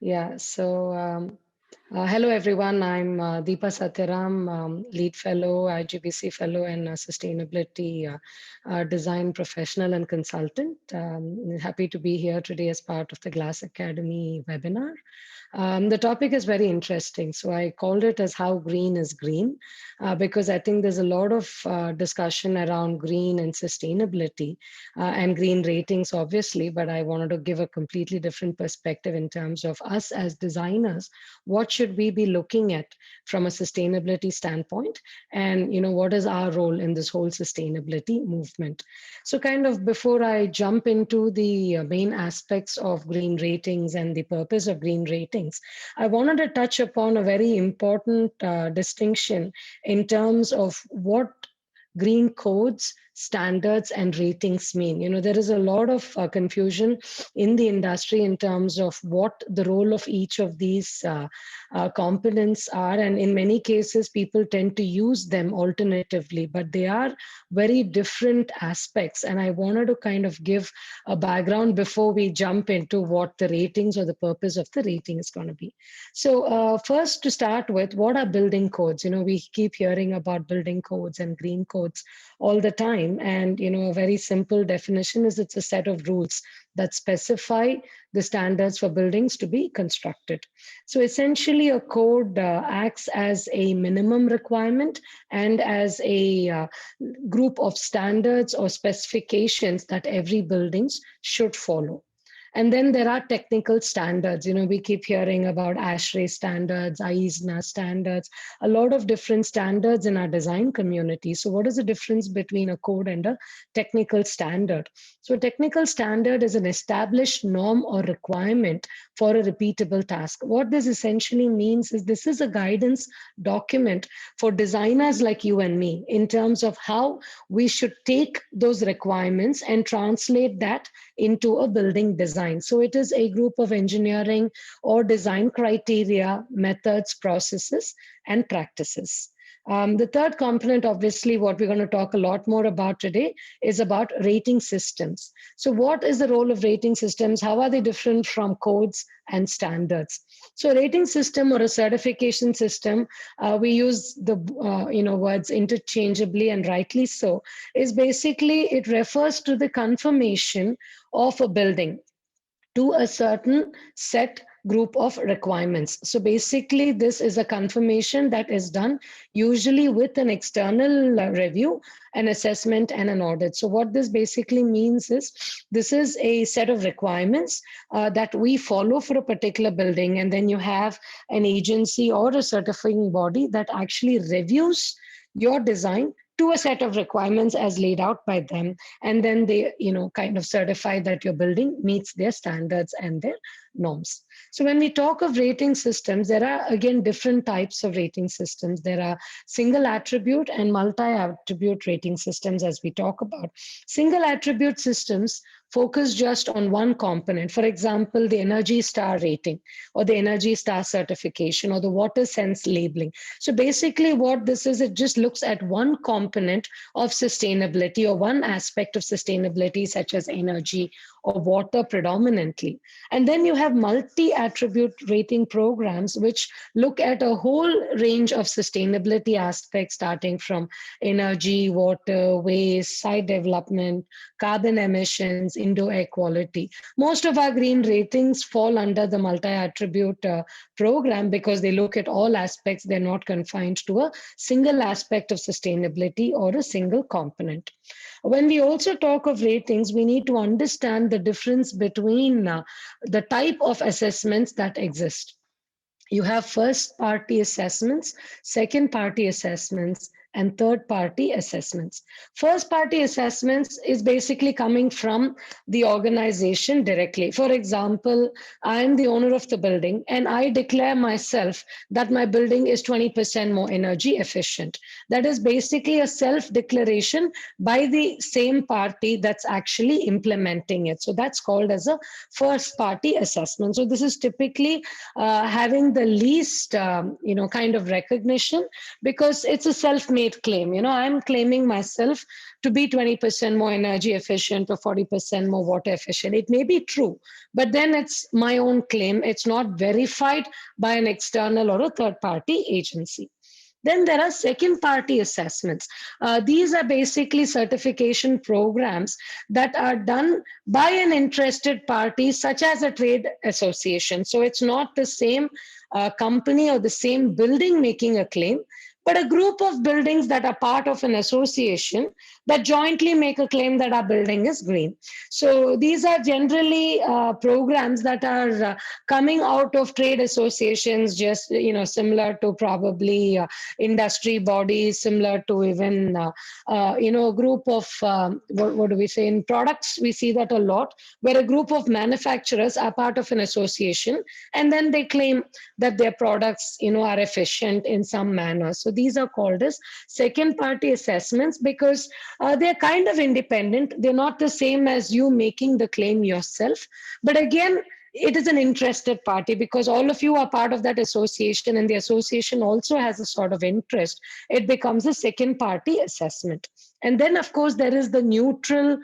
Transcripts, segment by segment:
Hello everyone. I'm Deepa Sathiaram, lead fellow, IGBC fellow, and sustainability design professional and consultant. Happy to be here today as part of the Glass Academy webinar. The topic is very interesting. So I called it as How Green is Green, because I think there's a lot of discussion around green and sustainability and green ratings, obviously, but I wanted to give a completely different perspective in terms of us as designers. What should we be looking at from a sustainability standpoint? And, what is our role in this whole sustainability movement? So kind of before I jump into the main aspects of green ratings and the purpose of green ratings, I wanted to touch upon a very important distinction in terms of what green codes, standards, and ratings mean. There is a lot of confusion in the industry in terms of what the role of each of these components are. And in many cases, people tend to use them alternatively, but they are very different aspects. And I wanted to kind of give a background before we jump into what the ratings or the purpose of the rating is going to be. So first, to start with, what are building codes? We keep hearing about building codes and green codes all the time. And, a very simple definition is it's a set of rules that specify the standards for buildings to be constructed. So essentially, a code acts as a minimum requirement and as a group of standards or specifications that every buildings should follow. And then there are technical standards. We keep hearing about ASHRAE standards, ISNA standards, a lot of different standards in our design community. So what is the difference between a code and a technical standard? So a technical standard is an established norm or requirement for a repeatable task. What this essentially means is this is a guidance document for designers like you and me in terms of how we should take those requirements and translate that into a building design. So it is a group of engineering or design criteria, methods, processes, and practices. The third component, obviously, what we're going to talk a lot more about today is about rating systems. So what is the role of rating systems? How are they different from codes and standards? So a rating system or a certification system, we use the words interchangeably and rightly so, is basically it refers to the confirmation of a building to a certain set group of requirements. So basically, this is a confirmation that is done usually with an external review, an assessment, and an audit. So what this basically means is this is a set of requirements that we follow for a particular building, and then you have an agency or a certifying body that actually reviews your design to a set of requirements as laid out by them. And then they, kind of certify that your building meets their standards and their norms. So when we talk of rating systems, there are, again, different types of rating systems. There are single attribute and multi-attribute rating systems, as we talk about. Single attribute systems focus just on one component. For example, the Energy Star rating or the Energy Star certification or the Water Sense labeling. So basically what this is, it just looks at one component of sustainability or one aspect of sustainability, such as energy or water predominantly. And then you have multi-attribute rating programs, which look at a whole range of sustainability aspects, starting from energy, water, waste, site development, carbon emissions, indoor air quality. Most of our green ratings fall under the multi-attribute program because they look at all aspects. They're not confined to a single aspect of sustainability or a single component. When we also talk of ratings, we need to understand the difference between the type of assessments that exist. You have first-party assessments, second-party assessments, and third-party assessments. First-party assessments is basically coming from the organization directly. For example, I am the owner of the building and I declare myself that my building is 20% more energy efficient. That is basically a self-declaration by the same party that's actually implementing it. So that's called as a first-party assessment. So this is typically having the least, kind of recognition because it's a self-made made claim. I'm claiming myself to be 20% more energy efficient or 40% more water efficient. It may be true, but then it's my own claim. It's not verified by an external or a third party agency. Then there are second party assessments. These are basically certification programs that are done by an interested party, such as a trade association. So it's not the same company or the same building making a claim, but a group of buildings that are part of an association that jointly make a claim that our building is green. So these are generally programs that are coming out of trade associations, just similar to probably industry bodies, similar to even a group of what do we say in products. We see that a lot, where a group of manufacturers are part of an association, and then they claim that their products are efficient in some manner. So these are called as second party assessments, because they're kind of independent. They're not the same as you making the claim yourself, but again, it is an interested party, because all of you are part of that association, and the association also has a sort of interest. It becomes a second party assessment. And then of course there is the neutral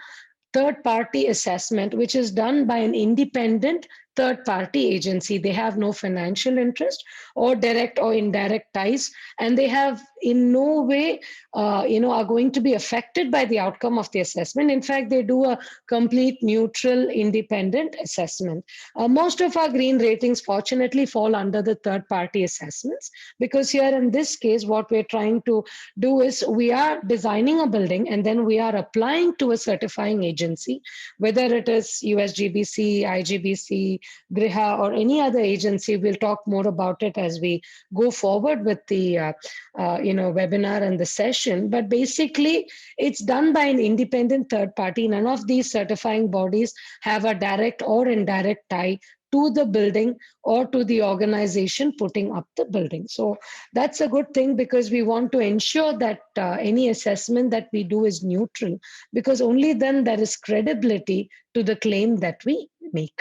third party assessment, which is done by an independent third party agency. They have no financial interest or direct or indirect ties, and they have in no way are going to be affected by the outcome of the assessment. In fact, they do a complete neutral independent assessment. Most of our green ratings fortunately fall under the third party assessments, because here in this case what we're trying to do is we are designing a building and then we are applying to a certifying agency, whether it is USGBC, IGBC, Griha, or any other agency. We'll talk more about it as we go forward with the webinar and the session. But basically, it's done by an independent third party. None of these certifying bodies have a direct or indirect tie to the building or to the organization putting up the building. So that's a good thing, because we want to ensure that any assessment that we do is neutral, because only then there is credibility to the claim that we make.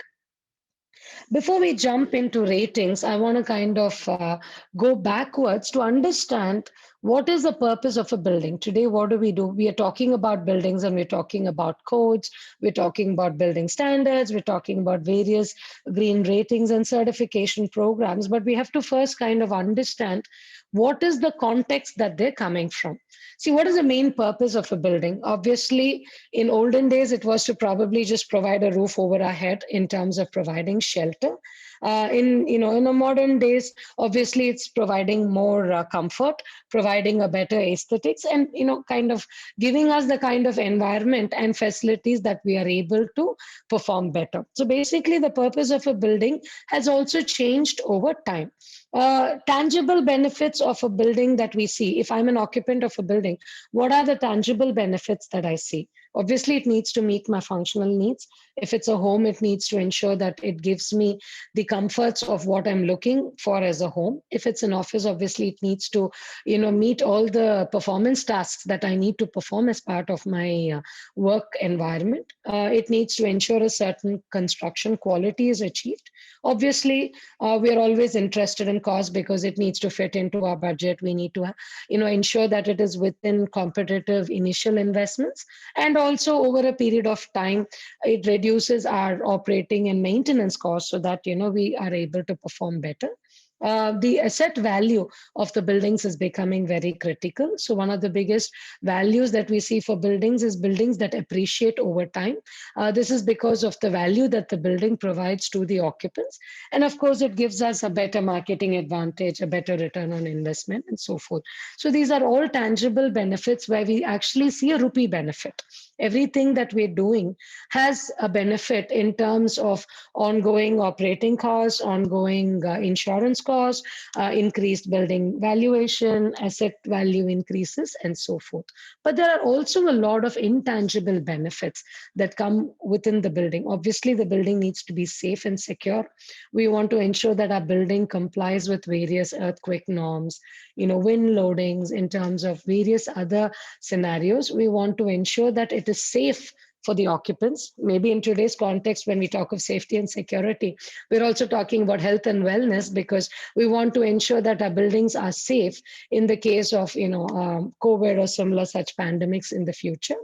Before we jump into ratings, I want to kind of go backwards to understand what is the purpose of a building. Today, what do? We are talking about buildings, and we're talking about codes, we're talking about building standards, we're talking about various green ratings and certification programs, but we have to first kind of understand what is the context that they're coming from. See, what is the main purpose of a building? Obviously, in olden days, it was to probably just provide a roof over our head in terms of providing shelter. In the modern days, obviously, it's providing more comfort, providing a better aesthetics, and kind of giving us the kind of environment and facilities that we are able to perform better. So basically, the purpose of a building has also changed over time. Tangible benefits of a building that we see. If I'm an occupant of a building, what are the tangible benefits that I see? Obviously, it needs to meet my functional needs. If it's a home, it needs to ensure that it gives me the comforts of what I'm looking for as a home. If it's an office, obviously, it needs to, meet all the performance tasks that I need to perform as part of my work environment. It needs to ensure a certain construction quality is achieved. Obviously, we're always interested in cost, because it needs to fit into our budget. We need to, ensure that it is within competitive initial investments, and also over a period of time, it reduces our operating and maintenance costs, so that we are able to perform better. The asset value of the buildings is becoming very critical. So one of the biggest values that we see for buildings is buildings that appreciate over time. This is because of the value that the building provides to the occupants. And of course, it gives us a better marketing advantage, a better return on investment, and so forth. So these are all tangible benefits where we actually see a rupee benefit. Everything that we're doing has a benefit in terms of ongoing operating costs, ongoing insurance costs, increased building valuation, asset value increases, and so forth. But there are also a lot of intangible benefits that come within the building. Obviously, the building needs to be safe and secure. We want to ensure that our building complies with various earthquake norms, wind loadings, in terms of various other scenarios. We want to ensure that it is safe for the occupants. Maybe in today's context, when we talk of safety and security, we're also talking about health and wellness, because we want to ensure that our buildings are safe in the case of COVID or similar such pandemics in the future.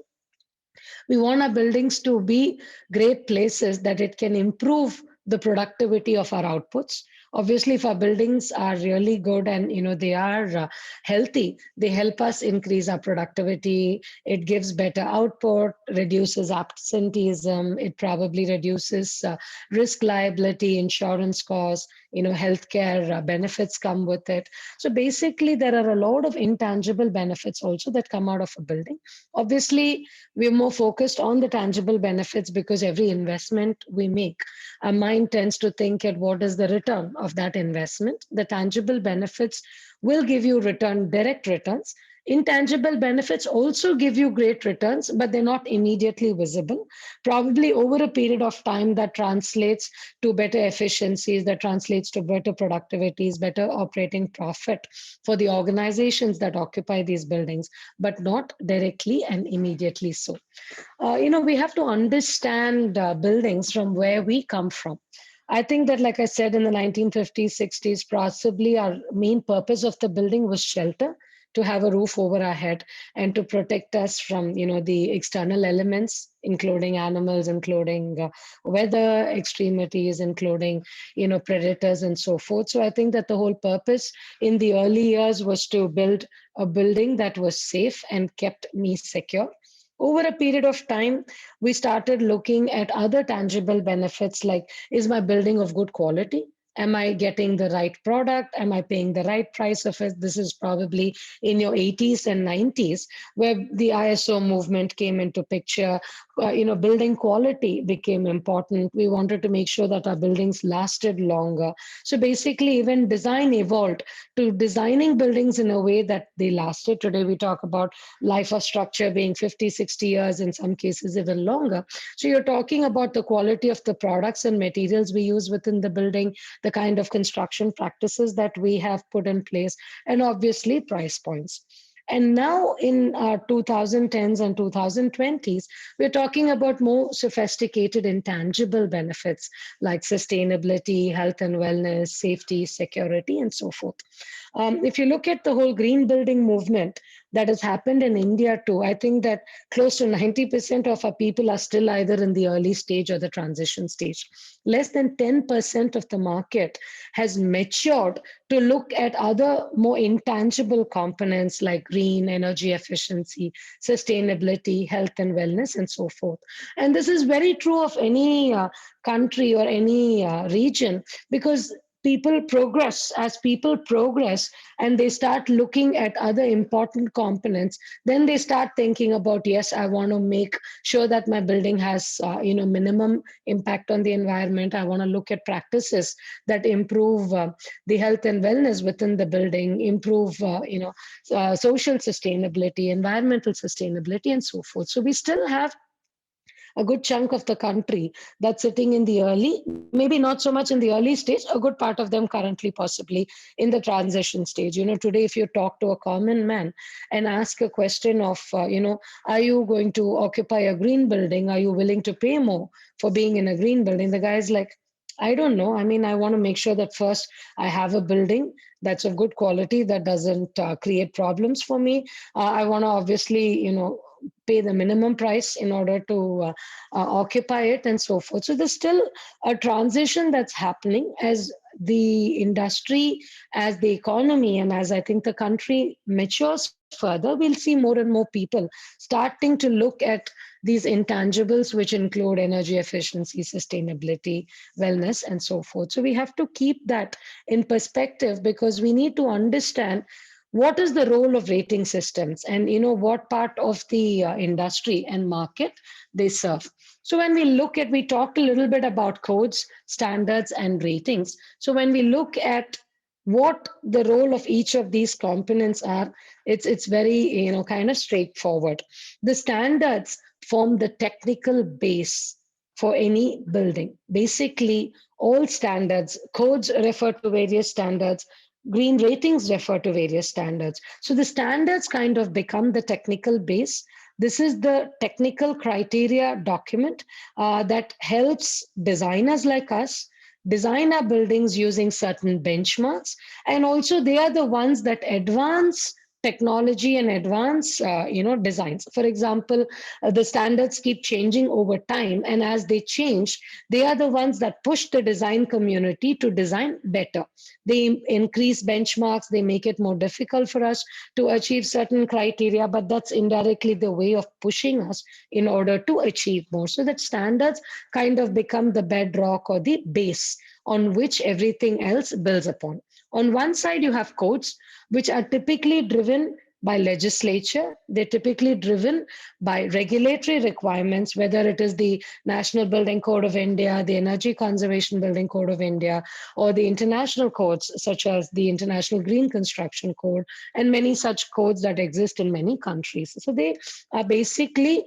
We want our buildings to be great places that it can improve the productivity of our outputs. Obviously, if our buildings are really good and they are healthy, they help us increase our productivity. It gives better output, reduces absenteeism. It probably reduces risk liability, insurance costs. Healthcare benefits come with it. So basically, there are a lot of intangible benefits also that come out of a building. Obviously, we're more focused on the tangible benefits because every investment we make, our mind tends to think at what is the return of that investment. The tangible benefits will give you direct returns. Intangible benefits also give you great returns, but they're not immediately visible. Probably over a period of time, that translates to better efficiencies, that translates to better productivities, better operating profit for the organizations that occupy these buildings, but not directly and immediately so. We have to understand buildings from where we come from. I think that, like I said, in the 1950s, 60s, possibly our main purpose of the building was shelter, to have a roof over our head and to protect us from, the external elements, including animals, including weather extremities, including, predators and so forth. So I think that the whole purpose in the early years was to build a building that was safe and kept me secure. Over a period of time, we started looking at other tangible benefits like, is my building of good quality? Am I getting the right product? Am I paying the right price of it? This is probably in your 80s and 90s, where the ISO movement came into picture. Building quality became important. We wanted to make sure that our buildings lasted longer. So basically, even design evolved to designing buildings in a way that they lasted. Today, we talk about life of structure being 50, 60 years, in some cases even longer. So you're talking about the quality of the products and materials we use within the building, the kind of construction practices that we have put in place, and obviously price points. And now in 2010s and 2020s, we're talking about more sophisticated intangible benefits like sustainability, health and wellness, safety, security, and so forth. If you look at the whole green building movement that has happened in India too, I think that close to 90% of our people are still either in the early stage or the transition stage. Less than 10% of the market has matured to look at other more intangible components like green, energy efficiency, sustainability, health and wellness, and so forth. And this is very true of any country or any region, because as people progress and they start looking at other important components, then they start thinking about, yes, I want to make sure that my building has minimum impact on the environment. I want to look at practices that improve the health and wellness within the building, improve social sustainability, environmental sustainability, and so forth. So we still have a good chunk of the country that's sitting in the early, maybe not so much in the early stage, a good part of them currently possibly in the transition stage. Today, if you talk to a common man and ask a question of, are you going to occupy a green building? Are you willing to pay more for being in a green building? The guy's like, I don't know. I mean, I want to make sure that first I have a building that's of good quality, that doesn't create problems for me. I want to obviously, pay the minimum price in order to occupy it, and so forth. So there's still a transition that's happening as the industry, as the economy, and as I think the country matures further. We'll see more and more people starting to look at these intangibles, which include energy efficiency, sustainability, wellness, and so forth. So we have to keep that in perspective, because we need to understand what is the role of rating systems and what part of the industry and market they serve. So when we talked a little bit about codes, standards, and ratings. So when we look at what the role of each of these components are, it's very kind of straightforward. The standards form the technical base for any building. Basically, all standards, codes refer to various standards, green ratings refer to various standards. So the standards kind of become the technical base. This is the technical criteria document that helps designers like us design our buildings using certain benchmarks. And also they are the ones that advance technology and advance designs. For example, the standards keep changing over time, and as they change, they are the ones that push the design community to design better. They increase benchmarks, they make it more difficult for us to achieve certain criteria, but that's indirectly the way of pushing us in order to achieve more. So that standards kind of become the bedrock or the base on which everything else builds upon. On one side, you have codes, which are typically driven by legislature. They're typically driven by regulatory requirements, whether it is the National Building Code of India, the Energy Conservation Building Code of India, or the international codes such as the International Green Construction Code, and many such codes that exist in many countries. So they are basically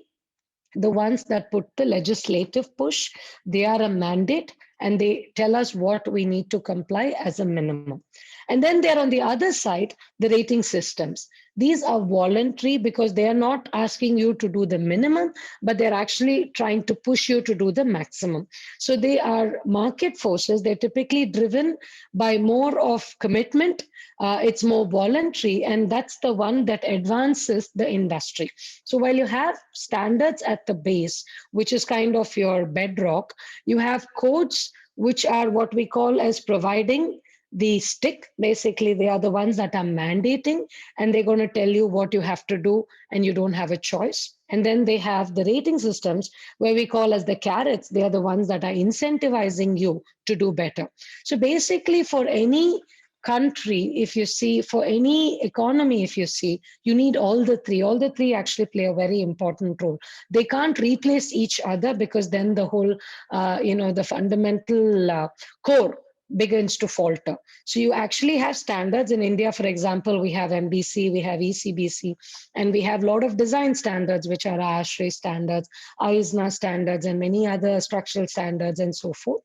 the ones that put the legislative push. They are a mandate, and they tell us what we need to comply as a minimum. And then there on the other side, the rating systems. These are voluntary because they are not asking you to do the minimum, but they're actually trying to push you to do the maximum. So they are market forces. They're typically driven by more of commitment. It's more voluntary, and that's the one that advances the industry. So while you have standards at the base, which is kind of your bedrock, you have codes, which are what we call as providing the stick. Basically, they are the ones that are mandating, and they're going to tell you what you have to do, and you don't have a choice. And then they have the rating systems, where we call as the carrots. They are the ones that are incentivizing you to do better. So basically, for any country, if you see, for any economy, if you see, you need all the three. All the three actually play a very important role. They can't replace each other, because then the whole, the fundamental core begins to falter. So you actually have standards in India. For example, we have MBC, we have ECBC, and we have a lot of design standards, which are ASHRAE standards, ISNA standards, and many other structural standards, and so forth.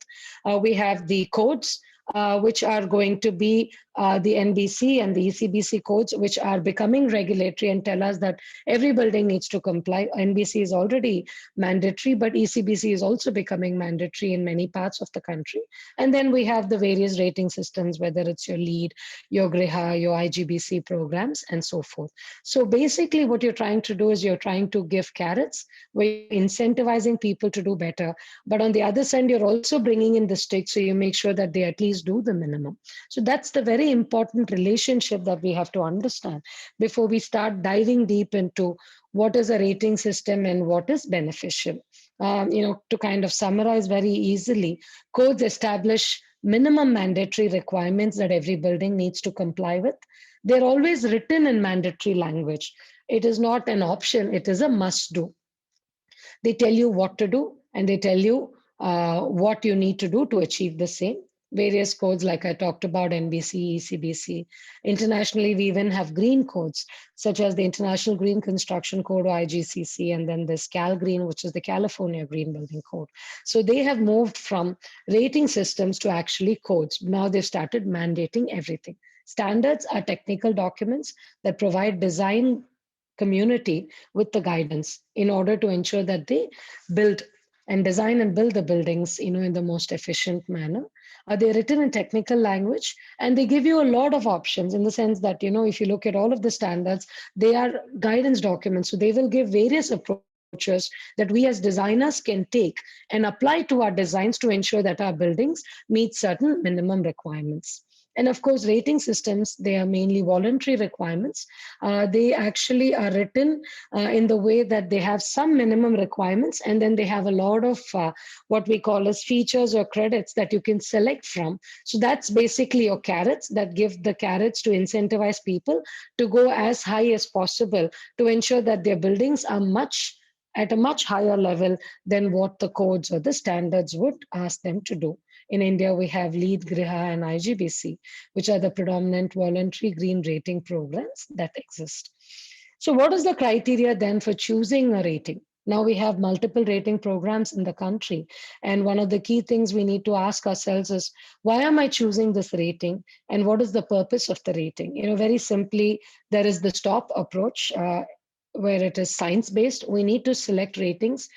We have the codes, which are going to be the NBC and the ECBC codes, which are becoming regulatory and tell us that every building needs to comply. NBC is already mandatory, but ECBC is also becoming mandatory in many parts of the country. And then we have the various rating systems, whether it's your LEED, your GRIHA, your IGBC programs, and so forth. So basically what you're trying to do is you're trying to give carrots, where you're incentivizing people to do better. But on the other side, you're also bringing in the stick, so you make sure that they at least do the minimum. So that's the very important relationship that we have to understand before we start diving deep into what is a rating system and what is beneficial. To kind of summarize very easily, codes establish minimum mandatory requirements that every building needs to comply with. They're always written in mandatory language. It is not an option, it is a must do. They tell you what to do, and they tell you what you need to do to achieve the same. Various codes, like I talked about, NBC, ECBC. Internationally, we even have green codes, such as the International Green Construction Code, or IGCC, and then this Cal Green, which is the California Green Building Code. So they have moved from rating systems to actually codes. Now they've started mandating everything. Standards are technical documents that provide design community with the guidance in order to ensure that they build and design and build the buildings in the most efficient manner. They're written in technical language, and they give you a lot of options, in the sense that if you look at all of the standards, they are guidance documents. So they will give various approaches that we as designers can take and apply to our designs to ensure that our buildings meet certain minimum requirements. And of course, rating systems, they are mainly voluntary requirements. They actually are written in the way that they have some minimum requirements, and then they have a lot of what we call as features or credits that you can select from. So that's basically your carrots, that give the carrots to incentivize people to go as high as possible to ensure that their buildings are at a much higher level than what the codes or the standards would ask them to do. In India, we have LEED, GRIHA, and IGBC, which are the predominant voluntary green rating programs that exist. So what is the criteria then for choosing a rating? Now we have multiple rating programs in the country. And one of the key things we need to ask ourselves is, why am I choosing this rating? And what is the purpose of the rating? Very simply, there is the stop approach. where it is science-based, we need to select ratings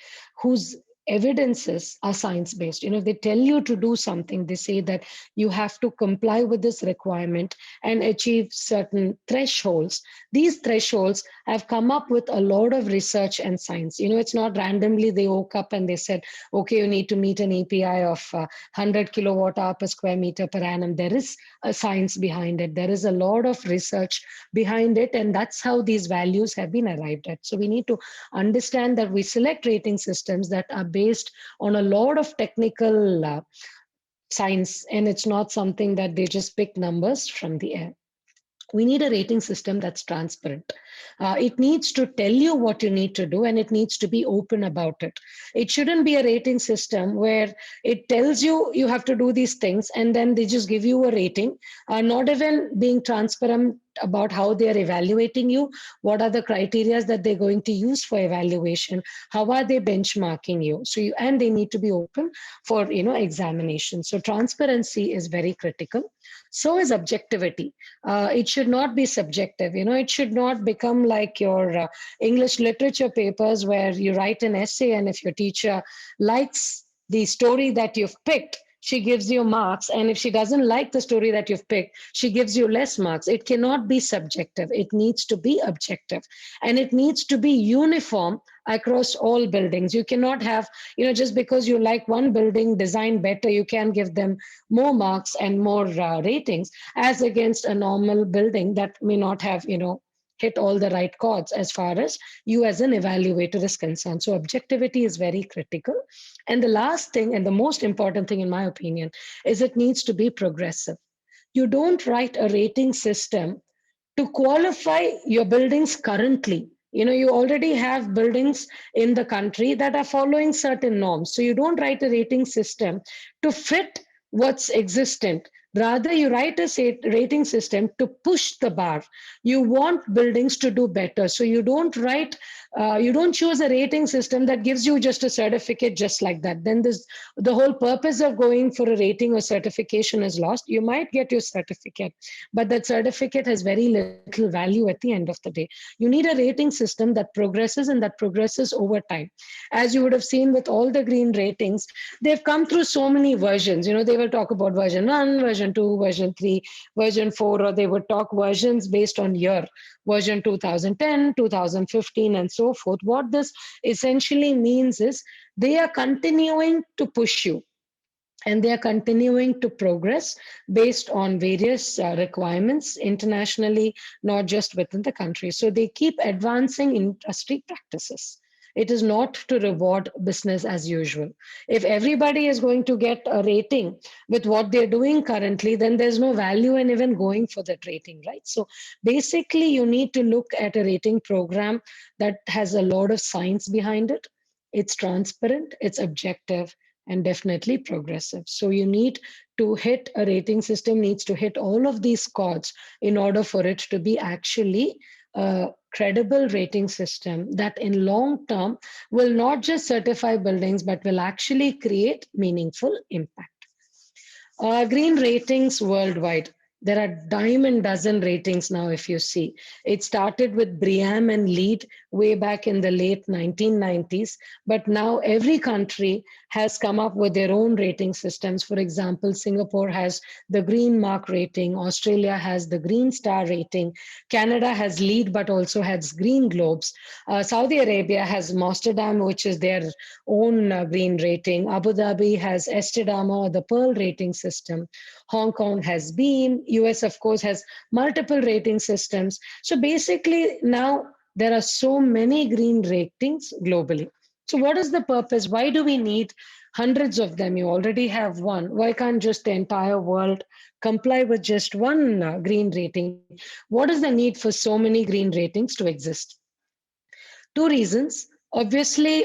whose evidences are science-based. If they tell you to do something, they say that you have to comply with this requirement and achieve certain thresholds. These thresholds have come up with a lot of research and science. It's not randomly they woke up and they said, okay, you need to meet an API of 100 kilowatt hour per square meter per annum. There is a science behind it. There is a lot of research behind it, and that's how these values have been arrived at. So we need to understand that we select rating systems that are based on a lot of technical science, and it's not something that they just pick numbers from the air. We need a rating system that's transparent. It needs to tell you what you need to do, and it needs to be open about it. It shouldn't be a rating system where it tells you you have to do these things and then they just give you a rating, not even being transparent about how they are evaluating you, what are the criteria that they're going to use for evaluation, how are they benchmarking you. And they need to be open for examination. So transparency is very critical. So is objectivity. It should not be subjective. It should not become like your English literature papers where you write an essay, and if your teacher likes the story that you've picked, she gives you marks, and if she doesn't like the story that you've picked, she gives you less marks. It cannot be subjective. It needs to be objective, and it needs to be uniform across all buildings. You cannot have, just because you like one building design better, you can give them more marks and more ratings as against a normal building that may not have, hit all the right chords as far as you as an evaluator is concerned. So objectivity is very critical. And the last thing, and the most important thing in my opinion, is it needs to be progressive. You don't write a rating system to qualify your buildings currently. You already have buildings in the country that are following certain norms. So you don't write a rating system to fit what's existent. Rather, you write a rating system to push the bar. You want buildings to do better. So you don't choose a rating system that gives you just a certificate just like that. Then the whole purpose of going for a rating or certification is lost. You might get your certificate, but that certificate has very little value at the end of the day. You need a rating system that progresses, and that progresses over time. As you would have seen with all the green ratings, they've come through so many versions. They will talk about version 1, version 2, version 3, version 4, or they would talk versions based on year, version 2010, 2015, and so forth. What this essentially means is they are continuing to push you, and they are continuing to progress based on various requirements internationally, not just within the country. So they keep advancing industry practices. It is not to reward business as usual. If everybody is going to get a rating with what they're doing currently, then there's no value in even going for that rating, right? So basically, you need to look at a rating program that has a lot of science behind it. It's transparent, it's objective, and definitely progressive. So you need to hit a rating system, needs to hit all of these chords in order for it to be actually a credible rating system that in long term will not just certify buildings, but will actually create meaningful impact. Green ratings worldwide. There are dime and dozen ratings now, if you see. It started with BREEAM and LEED way back in the late 1990s, but now every country has come up with their own rating systems. For example, Singapore has the Green Mark rating, Australia has the Green Star rating, Canada has LEED but also has Green Globes, Saudi Arabia has Mosterdam, which is their own green rating, Abu Dhabi has Estidama or the Pearl rating system, Hong Kong has BEAM, US of course has multiple rating systems. So basically now there are so many green ratings globally. So what is the purpose? Why do we need hundreds of them? You already have one. Why can't just the entire world comply with just one green rating? What is the need for so many green ratings to exist? Two reasons. Obviously,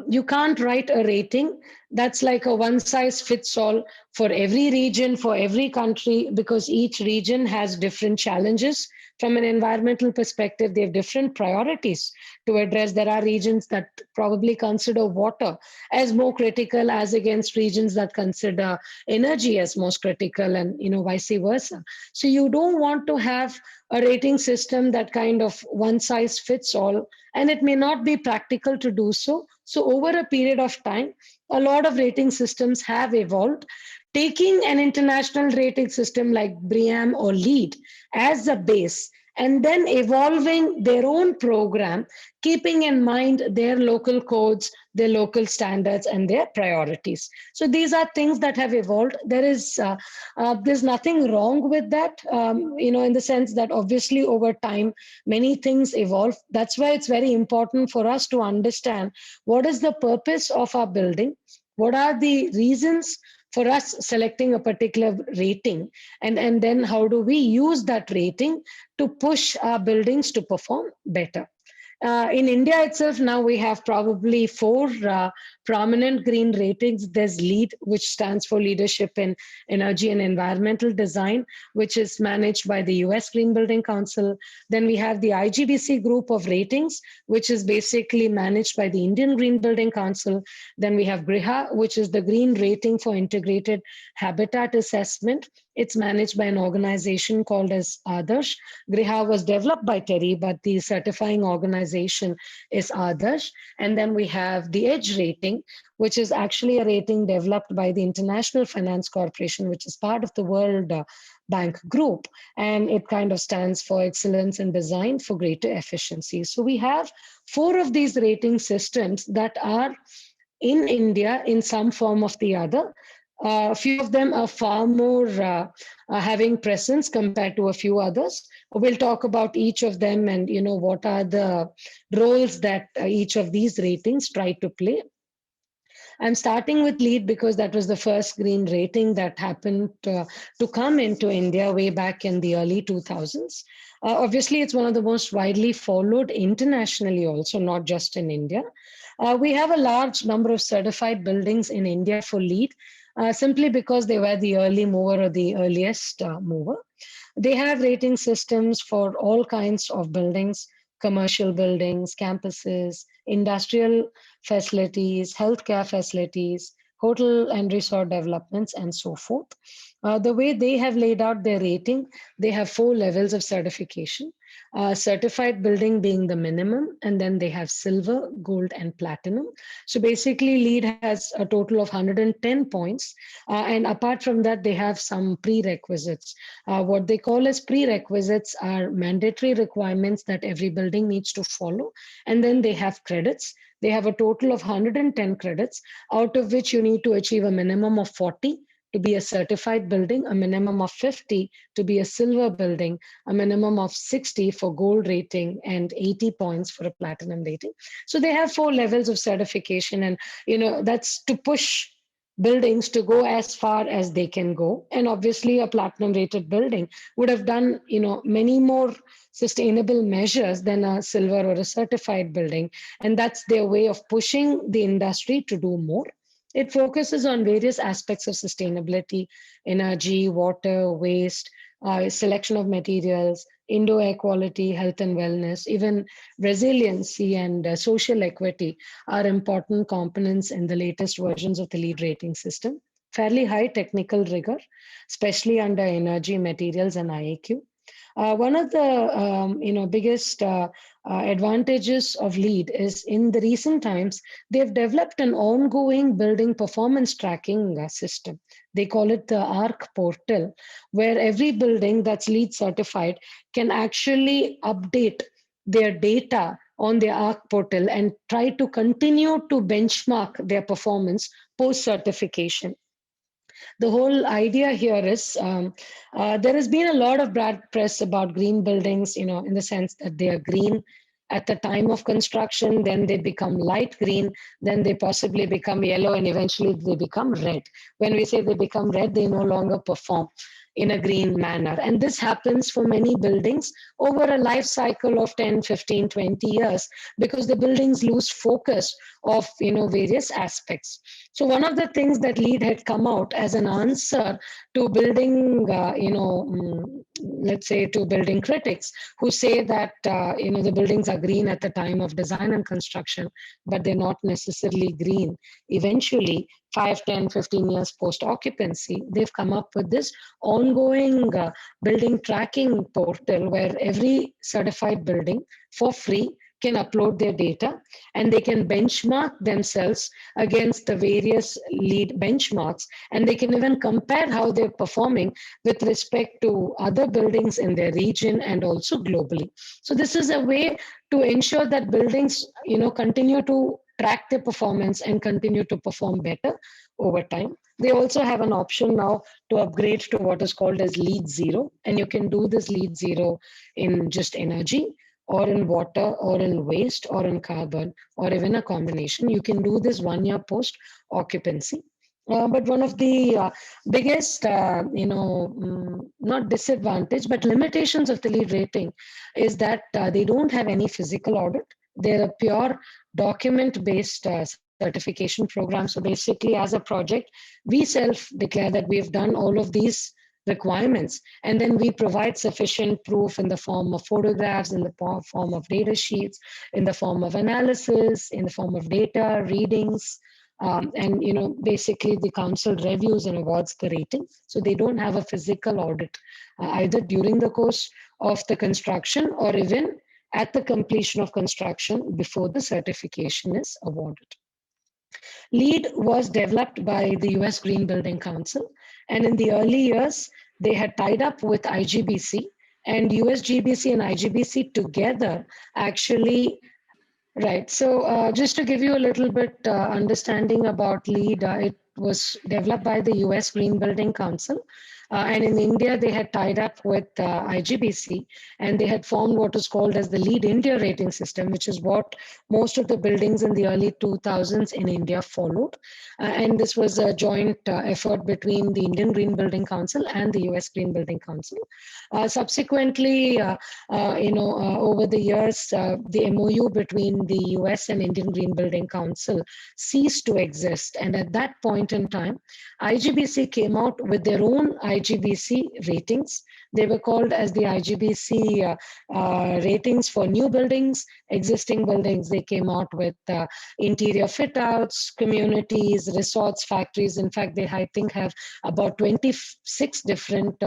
you can't write a rating that's like a one size fits all for every region, for every country, because each region has different challenges, From an environmental perspective, they have different priorities to address. There are regions that probably consider water as more critical as against regions that consider energy as most critical, and vice versa. So you don't want to have a rating system that kind of one size fits all, and it may not be practical to do so. So over a period of time, a lot of rating systems have evolved, taking an international rating system like BREEAM or LEED as a base, and then evolving their own program, keeping in mind their local codes, their local standards, and their priorities. So these are things that have evolved. There's nothing wrong with that, in the sense that obviously over time many things evolve. That's why it's very important for us to understand what is the purpose of our building, what are the reasons for us selecting a particular rating, and then how do we use that rating to push our buildings to perform better. In India itself, now we have probably four prominent green ratings. There's LEED, which stands for Leadership in Energy and Environmental Design, which is managed by the US Green Building Council. Then we have the IGBC group of ratings, which is basically managed by the Indian Green Building Council. Then we have GRIHA, which is the Green Rating for Integrated Habitat Assessment. It's managed by an organization called as Adarsh. GRIHA was developed by TERI, but the certifying organization is Adarsh. And then we have the EDGE rating, which is actually a rating developed by the International Finance Corporation, which is part of the World Bank Group. And it kind of stands for Excellence in Design for Greater Efficiency. So we have four of these rating systems that are in India in some form of the other. A few of them are far more having presence compared to a few others. We'll talk about each of them and what are the roles that each of these ratings try to play. I'm starting with LEED because that was the first green rating that happened to come into India way back in the early 2000s. Obviously, it's one of the most widely followed internationally also, not just in India. We have a large number of certified buildings in India for LEED, simply because they were the early mover or the earliest mover. They have rating systems for all kinds of buildings, commercial buildings, campuses, industrial facilities, healthcare facilities, hotel and resort developments, and so forth. The way they have laid out their rating, they have 4 levels of certification. Certified building being the minimum, and then they have silver, gold, and platinum. So basically, LEED has a total of 110 points, and apart from that, they have some prerequisites. What they call as prerequisites are mandatory requirements that every building needs to follow, and then they have credits. They have a total of 110 credits, out of which you need to achieve a minimum of 40 to be a certified building, a minimum of 50 to be a silver building, a minimum of 60 for gold rating, and 80 points for a platinum rating. So they have 4 levels of certification, and that's to push buildings to go as far as they can go. And obviously a platinum rated building would have done many more sustainable measures than a silver or a certified building, and that's their way of pushing the industry to do more. It focuses on various aspects of sustainability: energy, water, waste, selection of materials, indoor air quality, health and wellness, even resiliency and social equity are important components in the latest versions of the LEED rating system. Fairly high technical rigor, especially under energy, materials, and IAQ. One of the biggest advantages of LEED is in the recent times they've developed an ongoing building performance tracking system. They call it the ARC portal, where every building that's LEED certified can actually update their data on their ARC portal and try to continue to benchmark their performance post certification. The whole idea here is there has been a lot of bad press about green buildings, in the sense that they are green at the time of construction, then they become light green, then they possibly become yellow, and eventually they become red. When we say they become red, they no longer perform. in a green manner. And this happens for many buildings over a life cycle of 10, 15, 20 years, because the buildings lose focus of various aspects. So one of the things that LEED had come out as an answer to building, let's say to building critics who say that the buildings are green at the time of design and construction, but they're not necessarily green eventually 5, 10, 15 years post occupancy. They've come up with this ongoing building tracking portal where every certified building for free can upload their data, and they can benchmark themselves against the various LEED benchmarks, and they can even compare how they're performing with respect to other buildings in their region and also globally. So this is a way to ensure that buildings continue to track their performance and continue to perform better over time. They also have an option now to upgrade to what is called as LEED Zero, and you can do this LEED Zero in just energy, or in water, or in waste, or in carbon, or even a combination. You can do this 1 year post occupancy. But one of the biggest, not disadvantage, but limitations of the LEED rating is that they don't have any physical audit. They're a pure document-based certification program. So basically, as a project, we self-declare that we have done all of these requirements, and then we provide sufficient proof in the form of photographs, in the form of data sheets, in the form of analysis, in the form of data readings, and basically the council reviews and awards the rating. So they don't have a physical audit either during the course of the construction or even at the completion of construction before the certification is awarded. LEED was developed by the US Green Building Council, and in the early years, they had tied up with IGBC, and USGBC and IGBC together actually. Right. So just to give you a little bit understanding about LEED, it was developed by the US Green Building Council. And in India, they had tied up with IGBC, and they had formed what is called as the LEED India rating system, which is what most of the buildings in the early 2000s in India followed. And this was a joint effort between the Indian Green Building Council and the US Green Building Council. Subsequently, over the years, the MOU between the US and Indian Green Building Council ceased to exist. And at that point in time, IGBC came out with their own IGBC ratings. They were called as the IGBC ratings for new buildings, existing buildings. They came out with interior fit outs, communities, resorts, factories. In fact, they, I think, have about 26 different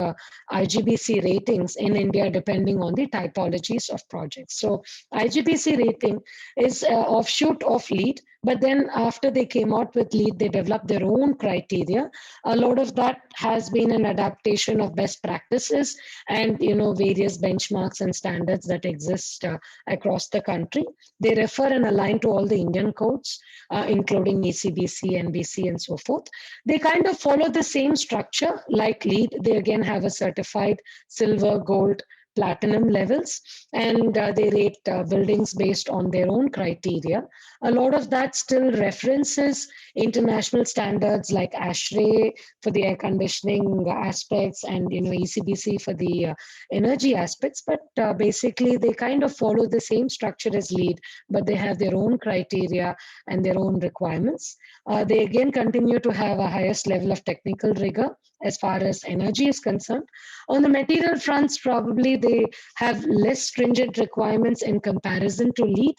IGBC ratings in India, depending on the typologies of projects. So IGBC rating is an offshoot of LEED, but then after they came out with LEED, they developed their own criteria. A lot of that has been an adaptation of best practices and various benchmarks and standards that exist across the country. They refer and align to all the Indian codes, including ECBC, NBC, and so forth. They kind of follow the same structure like LEED. They again have a certified silver, gold, platinum levels, and they rate buildings based on their own criteria. A lot of that still references international standards like ASHRAE for the air conditioning aspects and ECBC for the energy aspects, but basically they kind of follow the same structure as LEED, but they have their own criteria and their own requirements. They again continue to have a highest level of technical rigor as far as energy is concerned. On the material fronts, probably they have less stringent requirements in comparison to LEED.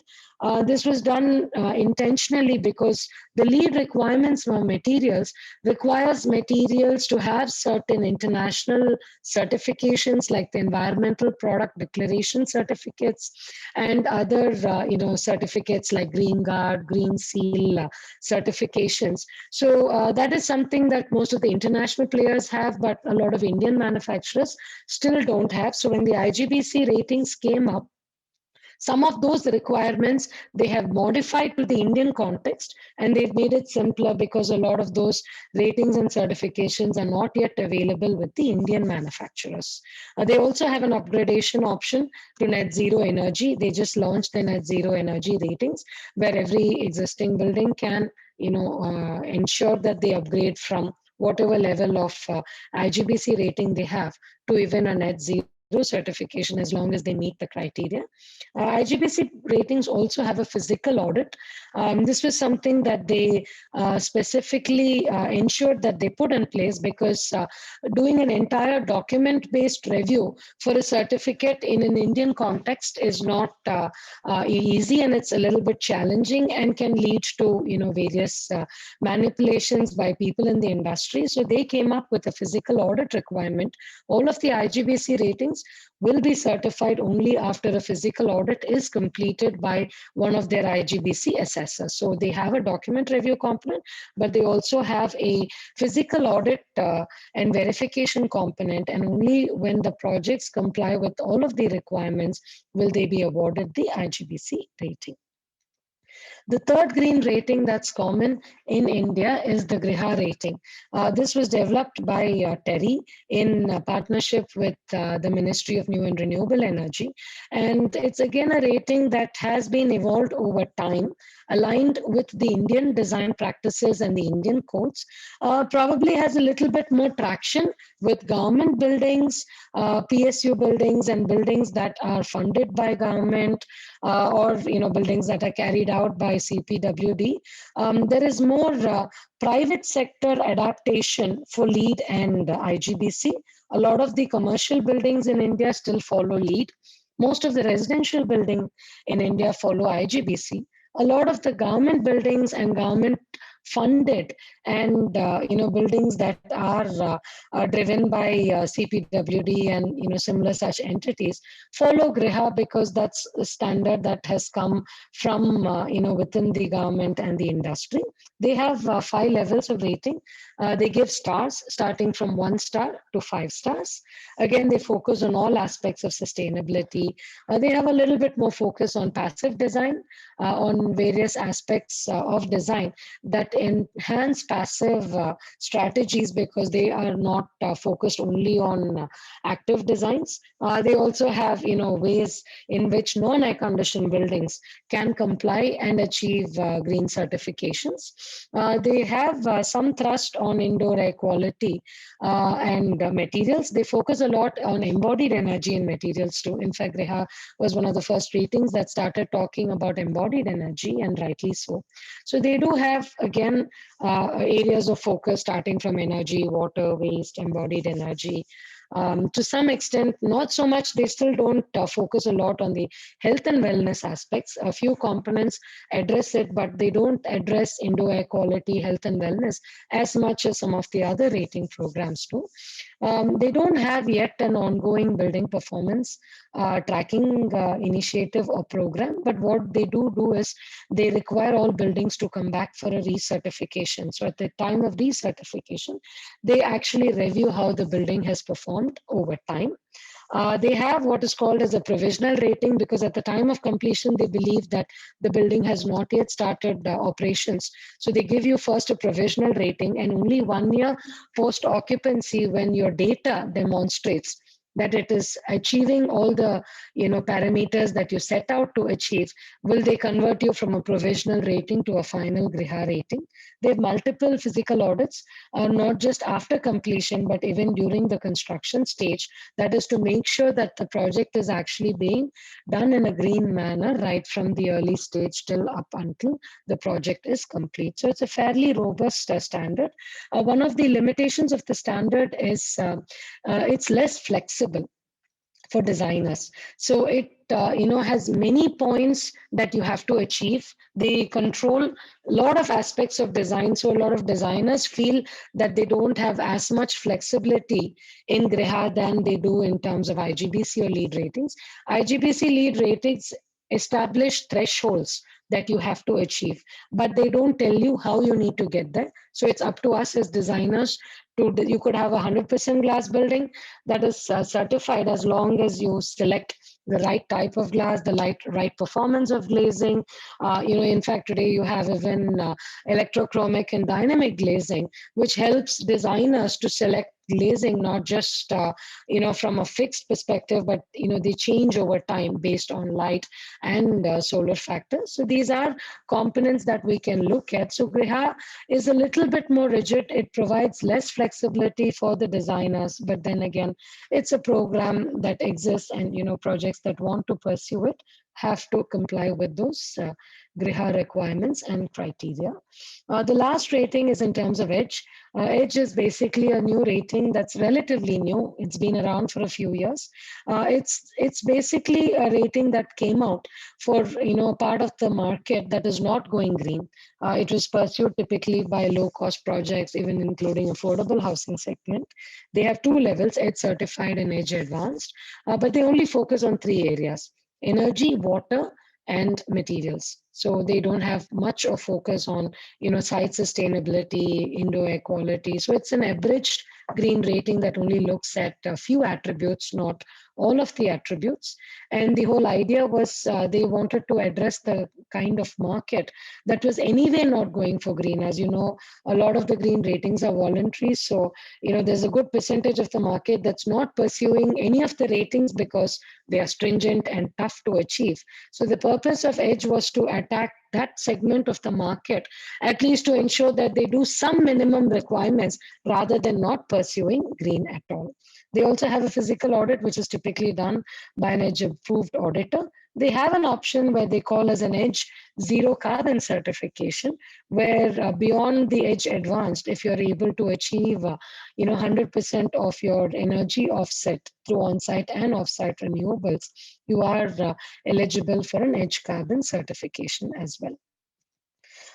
This was done intentionally because the LEED requirements for materials requires materials to have certain international certifications like the environmental product declaration certificates and other certificates like Green Guard, Green Seal certifications. So that is something that most of the international players have, but a lot of Indian manufacturers still don't have. So when the IGBC ratings came up, some of those requirements they have modified to the Indian context, and they've made it simpler because a lot of those ratings and certifications are not yet available with the Indian manufacturers. They also have an upgradation option to net zero energy. They just launched the net zero energy ratings where every existing building can ensure that they upgrade from whatever level of IGBC rating they have, to even a net zero certification as long as they meet the criteria. IGBC ratings also have a physical audit. This was something that they specifically ensured that they put in place, because doing an entire document-based review for a certificate in an Indian context is not easy, and it's a little bit challenging and can lead to various manipulations by people in the industry. So they came up with a physical audit requirement. All of the IGBC ratings will be certified only after a physical audit is completed by one of their IGBC assessors. So they have a document review component, but they also have a physical audit and verification component, and only when the projects comply with all of the requirements will they be awarded the IGBC rating. The third green rating that's common in India is the Griha rating. This was developed by TERI in partnership with the Ministry of New and Renewable Energy. And it's again a rating that has been evolved over time, aligned with the Indian design practices and the Indian codes. Probably has a little bit more traction with government buildings, PSU buildings, and buildings that are funded by government, or buildings that are carried out by CPWD. There is more private sector adaptation for LEED and IGBC. A lot of the commercial buildings in India still follow LEED. Most of the residential building in India follow IGBC. A lot of the government buildings and government funded and buildings that are driven by CPWD and similar such entities follow Griha, because that's a standard that has come from within the government and the industry. They have 5 levels of rating. They give stars starting from 1 star to 5 stars. Again, they focus on all aspects of sustainability. They have a little bit more focus on passive design, on various aspects of design that enhance passive strategies, because they are not focused only on active designs. They also have ways in which non-air conditioned buildings can comply and achieve green certifications. They have some thrust on indoor air quality and materials. They focus a lot on embodied energy and materials too. In fact, Reha was one of the first ratings that started talking about embodied energy, and rightly so. So they do have, again, areas of focus starting from energy, water, waste, embodied energy. To some extent, not so much. They still don't focus a lot on the health and wellness aspects. A few components address it, but they don't address indoor air quality, health and wellness as much as some of the other rating programs do. They don't have yet an ongoing building performance tracking initiative or program, but what they do is they require all buildings to come back for a recertification. So at the time of recertification, they actually review how the building has performed over time. They have what is called as a provisional rating, because at the time of completion, they believe that the building has not yet started operations. So they give you first a provisional rating, and only 1 year post occupancy, when your data demonstrates that it is achieving all the parameters that you set out to achieve, will they convert you from a provisional rating to a final Griha rating. They have multiple physical audits, not just after completion, but even during the construction stage. That is to make sure that the project is actually being done in a green manner right from the early stage till up until the project is complete. So it's a fairly robust standard. One of the limitations of the standard is it's less flexible for designers. So it has many points that you have to achieve. They control a lot of aspects of design. So a lot of designers feel that they don't have as much flexibility in Griha than they do in terms of IGBC or LEED ratings. IGBC LEED ratings establish thresholds that you have to achieve, but they don't tell you how you need to get there. So it's up to us as designers you could have 100% glass building that is certified, as long as you select the right type of glass, the right performance of glazing. In fact, today you have even electrochromic and dynamic glazing, which helps designers to select glazing, not just from a fixed perspective, but they change over time based on light and solar factors. So these are components that we can look at. So Griha is a little bit more rigid. It provides less flexibility for the designers, but then again, it's a program that exists, and projects that want to pursue it have to comply with those Griha requirements and criteria. The last rating is in terms of EDGE. EDGE is basically a new rating that's relatively new. It's been around for a few years. It's basically a rating that came out for part of the market that is not going green. It was pursued typically by low-cost projects, even including affordable housing segment. They have two levels: EDGE certified and EDGE advanced, but they only focus on three areas: energy, water, and materials. So they don't have much of focus on, site sustainability, indoor air quality. So it's an abridged green rating that only looks at a few attributes, not all of the attributes. And the whole idea was they wanted to address the kind of market that was anyway not going for green. As you know, a lot of the green ratings are voluntary. So, there's a good percentage of the market that's not pursuing any of the ratings because they are stringent and tough to achieve. So the purpose of EDGE was to attack that segment of the market, at least to ensure that they do some minimum requirements rather than not pursuing green at all. They also have a physical audit, which is typically done by an EDGE approved auditor. They have an option where they call as an EDGE zero carbon certification, where beyond the EDGE advanced, if you're able to achieve 100% of your energy offset through on-site and off-site renewables, you are eligible for an EDGE carbon certification as well.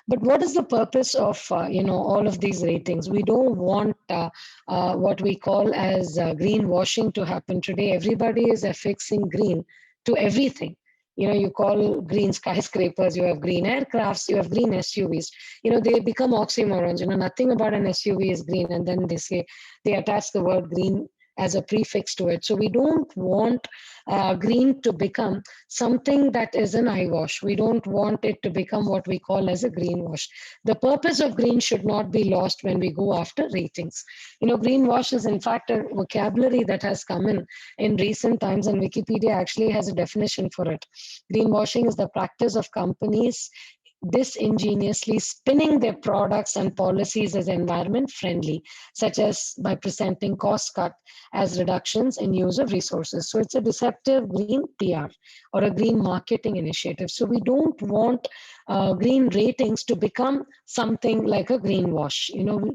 But what is the purpose of all of these ratings? We don't want what we call as greenwashing to happen today. Everybody is affixing green to everything. You call green skyscrapers, you have green aircrafts, you have green SUVs. They become oxymorons. Nothing about an SUV is green, and then they attach the word green as a prefix to it. So we don't want green to become something that is an eyewash. We don't want it to become what we call as a greenwash. The purpose of green should not be lost when we go after ratings. Greenwash is in fact a vocabulary that has come in recent times, and Wikipedia actually has a definition for it. Greenwashing is the practice of companies disingenuously spinning their products and policies as environment friendly, such as by presenting cost cut as reductions in use of resources. So it's a deceptive green PR or a green marketing initiative. So we don't want green ratings to become something like a greenwash.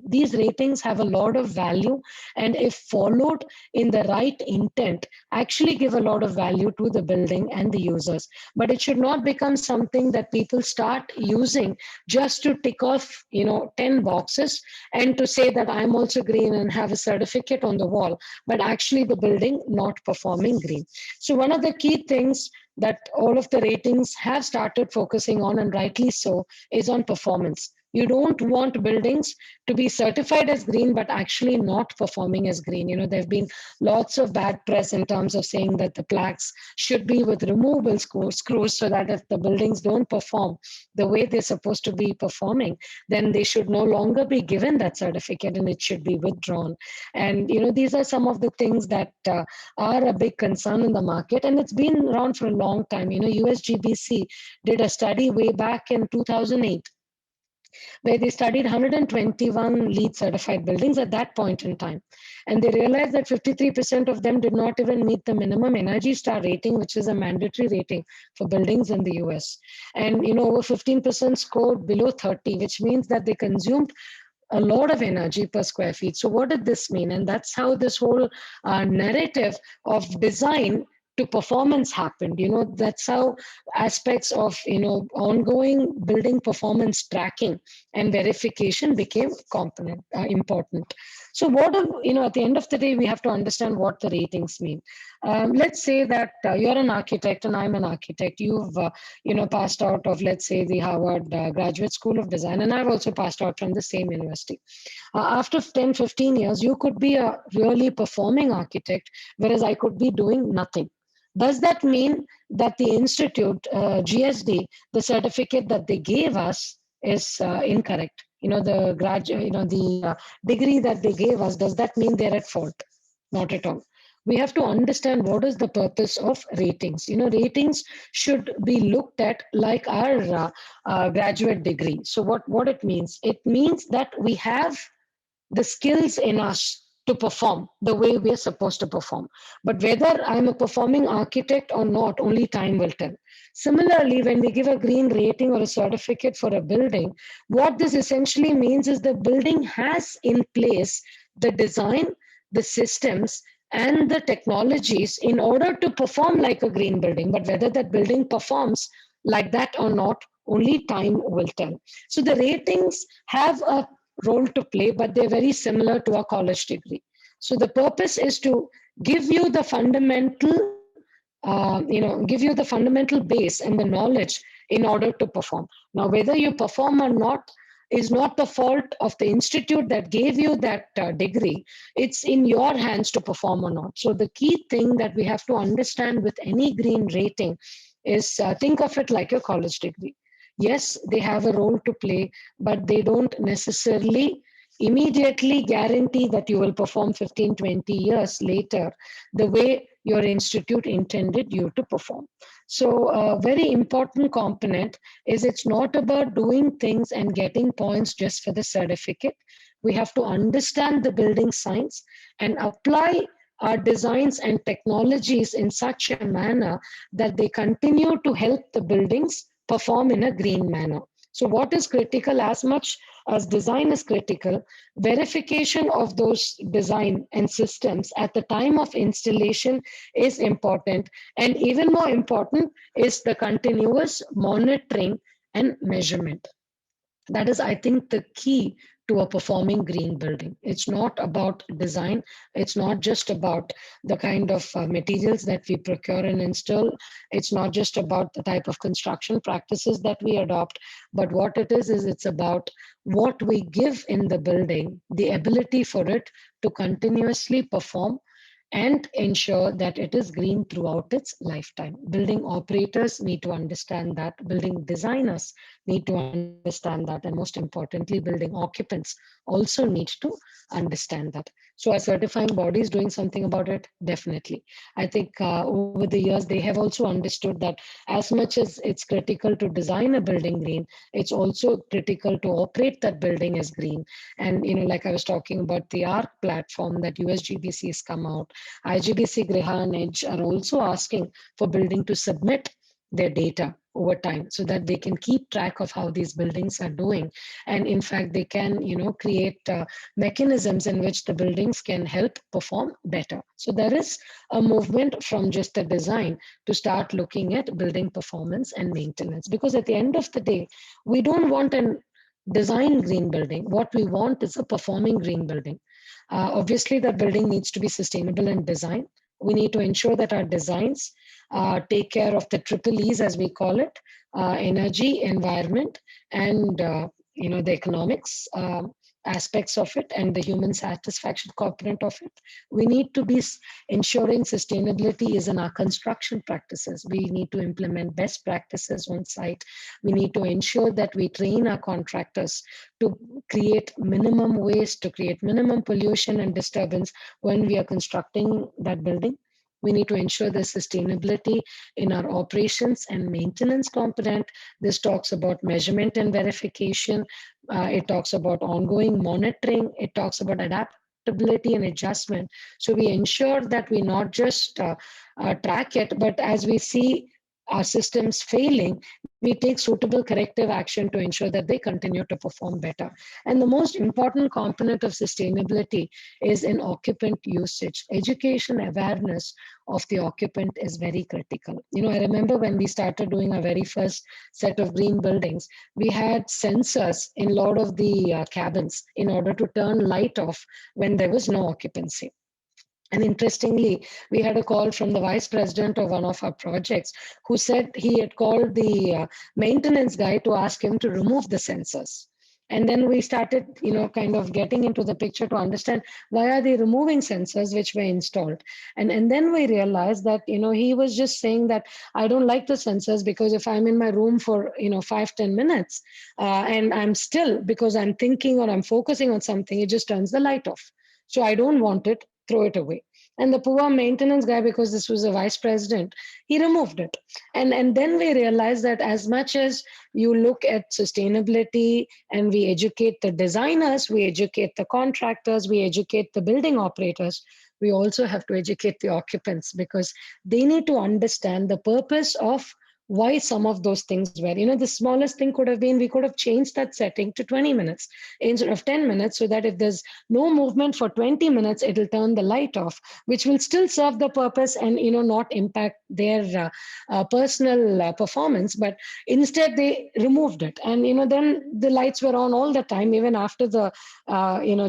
These ratings have a lot of value, and if followed in the right intent, actually give a lot of value to the building and the users. But it should not become something that people start using just to tick off 10 boxes and to say that I'm also green and have a certificate on the wall, but actually the building not performing green. So one of the key things that all of the ratings have started focusing on, and rightly so, is on performance. You don't want buildings to be certified as green, but actually not performing as green. There have been lots of bad press in terms of saying that the plaques should be with removable screws, so that if the buildings don't perform the way they're supposed to be performing, then they should no longer be given that certificate and it should be withdrawn. And, these are some of the things that are a big concern in the market. And it's been around for a long time. USGBC did a study way back in 2008, where they studied 121 LEED certified buildings at that point in time. And they realized that 53% of them did not even meet the minimum Energy Star rating, which is a mandatory rating for buildings in the US. And, over 15% scored below 30, which means that they consumed a lot of energy per square feet. So what did this mean? And that's how this whole narrative of design to performance happened. That's how aspects of ongoing building performance tracking and verification became important. So what at the end of the day, we have to understand what the ratings mean. Let's say that you're an architect and I'm an architect. You've passed out of, let's say, the Harvard Graduate School of Design, and I've also passed out from the same university. After 10, 15 years, you could be a really performing architect, whereas I could be doing nothing. Does that mean that the institute, GSD, the certificate that they gave us is incorrect? the degree that they gave us, does that mean they're at fault? Not at all. We have to understand what is the purpose of ratings. Ratings should be looked at like our graduate degree. So what it means? It means that we have the skills in us to perform the way we are supposed to perform. But whether I'm a performing architect or not, only time will tell. Similarly, when we give a green rating or a certificate for a building, what this essentially means is the building has in place the design, the systems, and the technologies in order to perform like a green building. But whether that building performs like that or not, only time will tell. So the ratings have a role to play, but they're very similar to a college degree. So the purpose is to give you the fundamental, give you the fundamental base and the knowledge in order to perform. Now, whether you perform or not is not the fault of the institute that gave you that degree. It's in your hands to perform or not. So the key thing that we have to understand with any green rating is think of it like a college degree. Yes, they have a role to play, but they don't necessarily immediately guarantee that you will perform 15, 20 years later the way your institute intended you to perform. So a very important component is it's not about doing things and getting points just for the certificate. We have to understand the building science and apply our designs and technologies in such a manner that they continue to help the buildings perform in a green manner. So what is critical as much as design is critical, verification of those design and systems at the time of installation is important. And even more important is the continuous monitoring and measurement. That is, I think, the key to a performing green building. It's not about design. It's not just about the kind of materials that we procure and install. It's not just about the type of construction practices that we adopt, but what it is it's about what we give in the building, the ability for it to continuously perform and ensure that it is green throughout its lifetime. Building operators need to understand that, building designers need to understand that, and most importantly, building occupants also need to understand that. So are certifying bodies doing something about it? Definitely. I think over the years, they have also understood that as much as it's critical to design a building green, it's also critical to operate that building as green. And, like I was talking about the ARC platform that USGBC has come out, IGBC, Griha and Edge are also asking for building to submit their data over time so that they can keep track of how these buildings are doing. And in fact, they can, create mechanisms in which the buildings can help perform better. So there is a movement from just the design to start looking at building performance and maintenance. Because at the end of the day, we don't want an design green building. What we want is a performing green building. Obviously, the building needs to be sustainable in design. We need to ensure that our designs take care of the triple E's, as we call it, energy, environment, and the economics aspects of it and the human satisfaction component of it. We need to be ensuring sustainability is in our construction practices. We need to implement best practices on site. We need to ensure that we train our contractors to create minimum waste, to create minimum pollution and disturbance when we are constructing that building. We need to ensure the sustainability in our operations and maintenance component. This talks about measurement and verification. It talks about ongoing monitoring. It talks about adaptability and adjustment. So we ensure that we not just track it, but as we see our systems failing, we take suitable corrective action to ensure that they continue to perform better. And the most important component of sustainability is in occupant usage. Education awareness of the occupant is very critical. I remember when we started doing our very first set of green buildings, we had sensors in a lot of the cabins in order to turn light off when there was no occupancy. And interestingly, we had a call from the vice president of one of our projects who said he had called the maintenance guy to ask him to remove the sensors. And then we started, kind of getting into the picture to understand why are they removing sensors which were installed. And then we realized that, he was just saying that I don't like the sensors because if I'm in my room for, 5-10 minutes, and I'm still, because I'm thinking or I'm focusing on something, it just turns the light off. So I don't want it, throw it away. And the poor maintenance guy, because this was a vice president, he removed it. And then we realized that as much as you look at sustainability and we educate the designers, we educate the contractors, we educate the building operators, we also have to educate the occupants, because they need to understand the purpose of why some of those things were. The smallest thing could have been, we could have changed that setting to 20 minutes instead of 10 minutes, so that if there's no movement for 20 minutes, it'll turn the light off, which will still serve the purpose and, not impact their personal performance. But instead they removed it, and then the lights were on all the time, even after the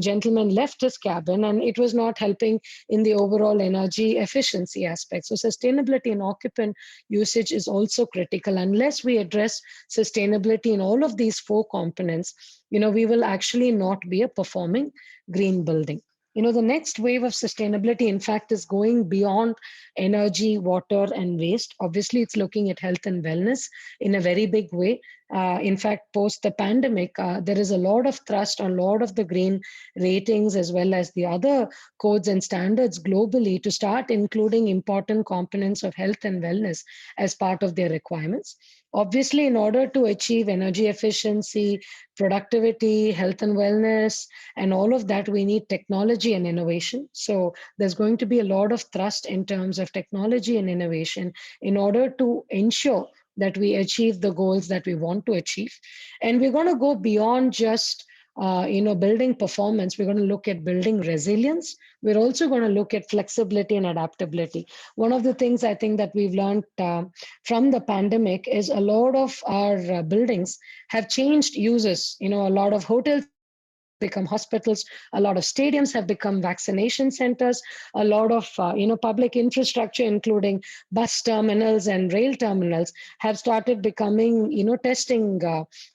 gentleman left his cabin, and it was not helping in the overall energy efficiency aspect. So sustainability and occupant usage is also critical. Unless we address sustainability in all of these four components, we will actually not be a performing green building. The next wave of sustainability, in fact, is going beyond energy, water, and waste. Obviously, it's looking at health and wellness in a very big way. In fact, post the pandemic, there is a lot of thrust on a lot of the green ratings as well as the other codes and standards globally to start including important components of health and wellness as part of their requirements. Obviously, in order to achieve energy efficiency, productivity, health and wellness, and all of that, we need technology and innovation. So there's going to be a lot of thrust in terms of technology and innovation in order to ensure that we achieve the goals that we want to achieve. And we're going to go beyond just building performance. We're going to look at building resilience. We're also going to look at flexibility and adaptability. One of the things I think that we've learned from the pandemic is a lot of our buildings have changed uses. A lot of hotels have become hospitals, a lot of stadiums have become vaccination centers, a lot of public infrastructure, including bus terminals and rail terminals, have started becoming testing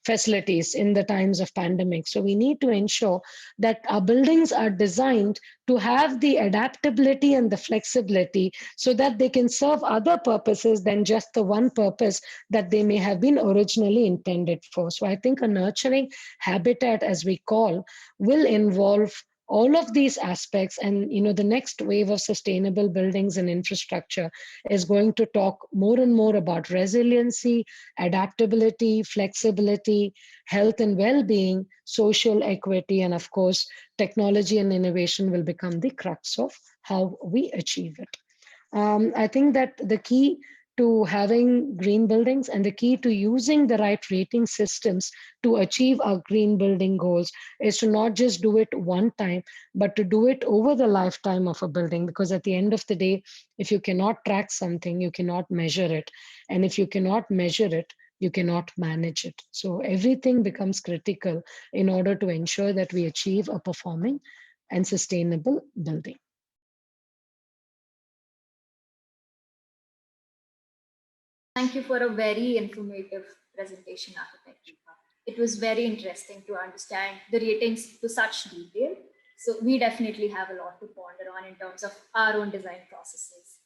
facilities in the times of pandemic. So we need to ensure that our buildings are designed to have the adaptability and the flexibility so that they can serve other purposes than just the one purpose that they may have been originally intended for. So I think a nurturing habitat, as we call, will involve all of these aspects. And the next wave of sustainable buildings and infrastructure is going to talk more and more about resiliency, adaptability, flexibility, health and well-being, social equity, and of course technology and innovation will become the crux of how we achieve it. I think that the key to having green buildings and the key to using the right rating systems to achieve our green building goals is to not just do it one time, but to do it over the lifetime of a building. Because at the end of the day, if you cannot track something, you cannot measure it. And if you cannot measure it, you cannot manage it. So everything becomes critical in order to ensure that we achieve a performing and sustainable building. Thank you for a very informative presentation, Architect Deepa. It was very interesting to understand the ratings to such detail. So we definitely have a lot to ponder on in terms of our own design processes.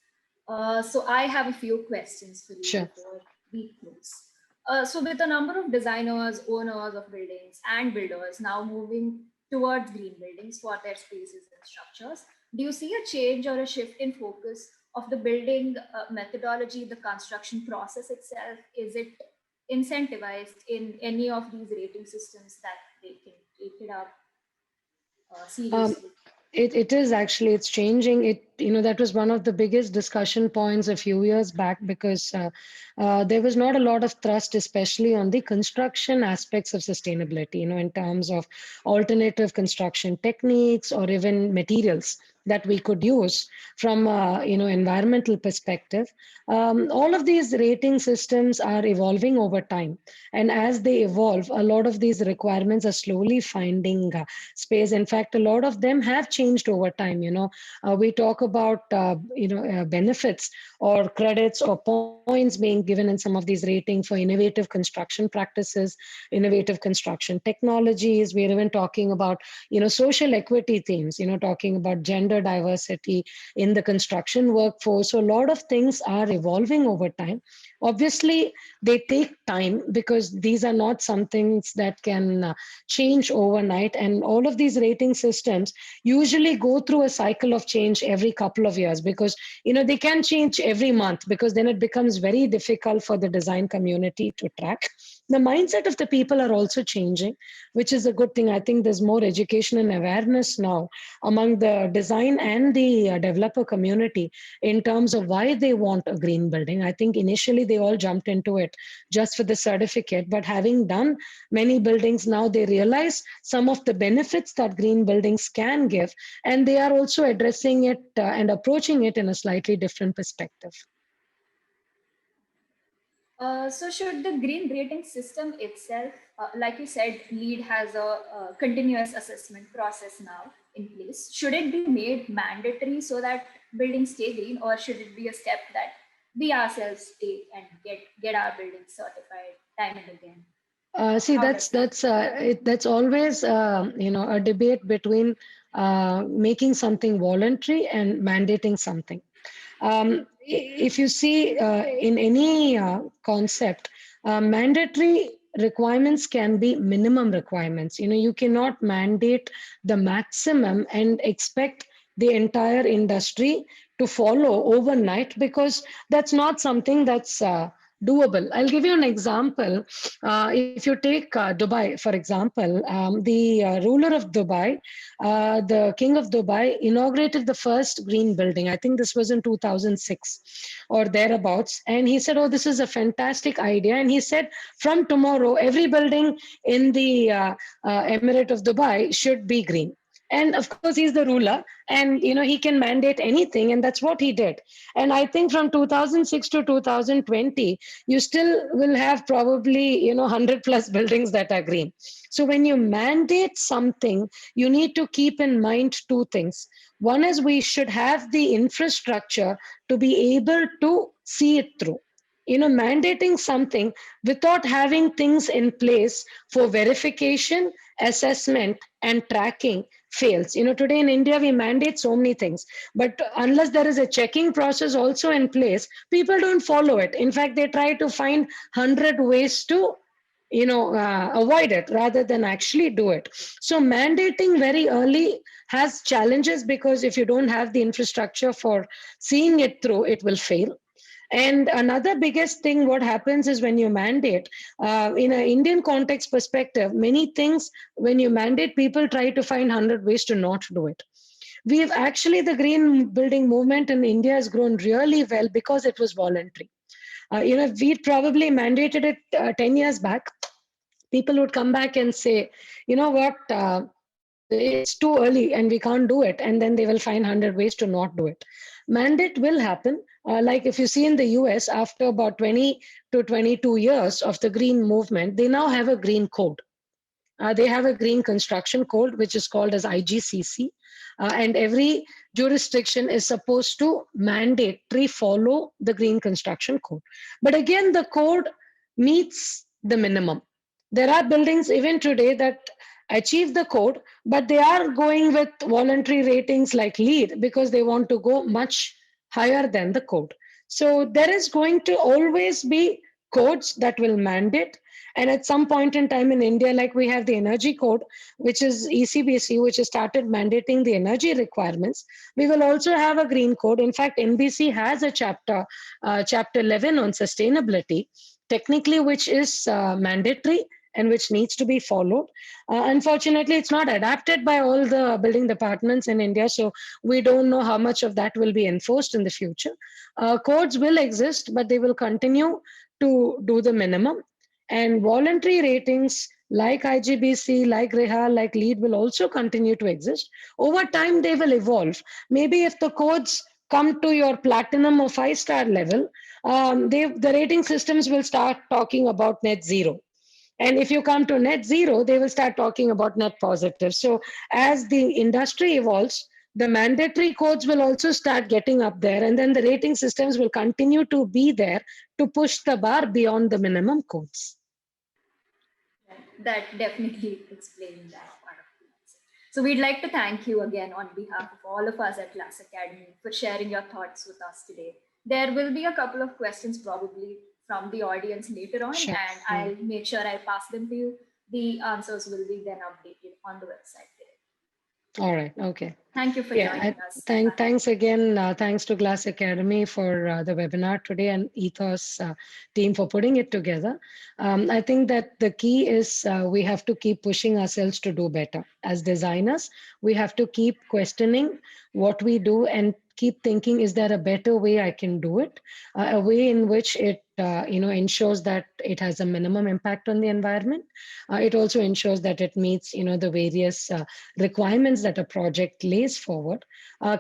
So I have a few questions for you Sure. before we close. So with a number of designers, owners of buildings and builders now moving towards green buildings for their spaces and structures, do you see a change or a shift in focus of the building methodology, the construction process itself? Is it incentivized in any of these rating systems that they can take it up Um, seriously? it is actually, it's changing. That was one of the biggest discussion points a few years back, because there was not a lot of thrust, especially on the construction aspects of sustainability, in terms of alternative construction techniques or even materials that we could use from environmental perspective. All of these rating systems are evolving over time, and as they evolve, a lot of these requirements are slowly finding space. In fact, a lot of them have changed over time. We talk about benefits or credits or points being given in some of these ratings for innovative construction practices, innovative construction technologies. We're even talking about social equity themes, talking about gender diversity in the construction workforce. So a lot of things are evolving over time. Obviously, they take time because these are not some things that can change overnight. And all of these rating systems usually go through a cycle of change every couple of years, because they can change every month, because then it becomes very difficult for the design community to track. The mindset of the people are also changing, which is a good thing. I think there's more education and awareness now among the design and the developer community in terms of why they want a green building. I think initially they all jumped into it just for the certificate, but having done many buildings now, they realize some of the benefits that green buildings can give, and they are also addressing it and approaching it in a slightly different perspective. So should the green rating system itself, like you said, LEED has a continuous assessment process now in place. Should it be made mandatory so that buildings stay green, or should it be a step that we ourselves take and get our buildings certified time and again? See, How that's does that that's that's always a debate between making something voluntary and mandating something. If you see in any concept, mandatory requirements can be minimum requirements. You cannot mandate the maximum and expect the entire industry to follow overnight, because that's not something that's doable. I'll give you an example. If you take Dubai, for example, the ruler of Dubai, the king of Dubai, inaugurated the first green building. I think this was in 2006 or thereabouts. And he said, "Oh, this is a fantastic idea." And he said, "From tomorrow, every building in the Emirate of Dubai should be green." And of course, he's the ruler, and he can mandate anything, and that's what he did. And I think from 2006 to 2020, you still will have probably 100 plus buildings that are green. So when you mandate something, you need to keep in mind two things. One is we should have the infrastructure to be able to see it through. Mandating something without having things in place for verification, assessment, and tracking fails. Today in India, we mandate so many things, but unless there is a checking process also in place, people don't follow it. In fact, they try to find 100 ways to avoid it rather than actually do it. So mandating very early has challenges, because if you don't have the infrastructure for seeing it through, it will fail. And another biggest thing, what happens is when you mandate, in an Indian context perspective, many things, when you mandate, people try to find 100 ways to not do it. We've actually, the green building movement in India has grown really well because it was voluntary. We probably mandated it 10 years back. People would come back and say, you know what, it's too early and we can't do it. And then they will find 100 ways to not do it. Mandate will happen. Like if you see in the US, after about 20 to 22 years of the green movement, they now have a green code. They have a green construction code, which is called as IGCC. And every jurisdiction is supposed to mandatory follow the green construction code. But again, the code meets the minimum. There are buildings even today that achieve the code, but they are going with voluntary ratings like LEED because they want to go much higher than the code. So there is going to always be codes that will mandate. And at some point in time in India, like we have the energy code, which is ECBC, which has started mandating the energy requirements. We will also have a green code. In fact, NBC has a chapter 11 on sustainability, technically, which is mandatory and which needs to be followed. Unfortunately, it's not adapted by all the building departments in India, so we don't know how much of that will be enforced in the future. Codes will exist, but they will continue to do the minimum. And voluntary ratings like IGBC, like RIHA, like LEED will also continue to exist. Over time, they will evolve. Maybe if the codes come to your platinum or 5-star level, the rating systems will start talking about net zero. And if you come to net zero, they will start talking about net positive. So as the industry evolves, the mandatory codes will also start getting up there, and then the rating systems will continue to be there to push the bar beyond the minimum codes. That definitely explains that part of the mindset. So we'd like to thank you again on behalf of all of us at Class Academy for sharing your thoughts with us today. There will be a couple of questions probably from the audience later on, Sure. and I'll make sure I pass them to you. The answers will be then updated on the website today. All right. Okay. Thank you for Yeah. joining us. Thanks again. Thanks to Glass Academy for the webinar today, and Ethos team for putting it together. I think that the key is we have to keep pushing ourselves to do better. As designers, we have to keep questioning what we do and keep thinking, is there a better way I can do it? A way in which it ensures that it has a minimum impact on the environment. It also ensures that it meets the various requirements that a project lays forward.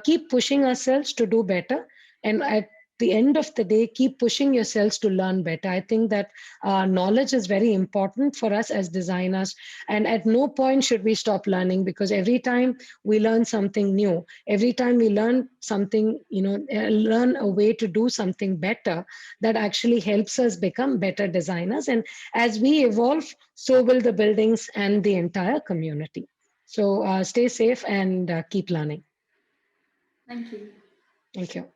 Keep pushing ourselves to do better, and at the end of the day, keep pushing yourselves to learn better. I think that knowledge is very important for us as designers, and at no point should we stop learning, because every time we learn something new, every time we learn something, learn a way to do something better, that actually helps us become better designers. And as we evolve, so will the buildings and the entire community. So stay safe and keep learning. Thank you. Thank you.